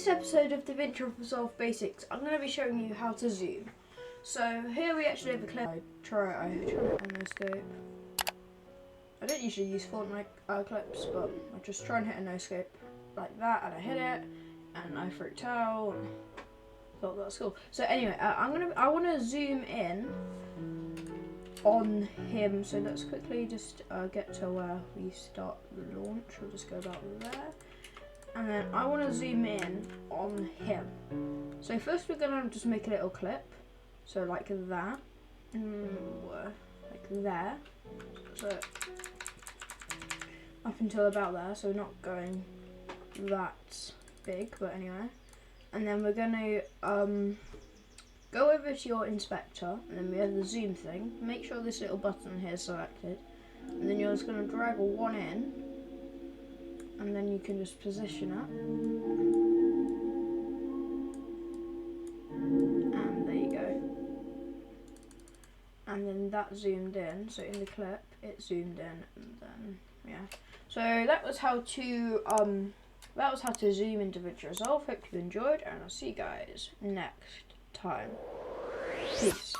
this episode of DaVinci Resolve Basics, I'm going to be showing you how to zoom. So here we actually have a clip. I try it on no scope. I don't usually use Fortnite clips, but I just try and hit a no scope like that, and I hit it, and I freaked out. Thought that was cool. So anyway, I want to zoom in on him. So let's quickly just get to where we start the launch. We'll just go about there. And then I want to zoom in on him. So first we're going to just make a little clip. So like that. Like there. So up until about there. So not going that big, but anyway. And then we're going to go over to your inspector. And then we have the zoom thing. Make sure this little button here is selected. And then you're just going to drag one in. And then you can just position it. And there you go. And then that zoomed in. So in the clip, it zoomed in, and then yeah. So that was how to zoom into DaVinci Resolve. Hope you enjoyed, and I'll see you guys next time. Peace.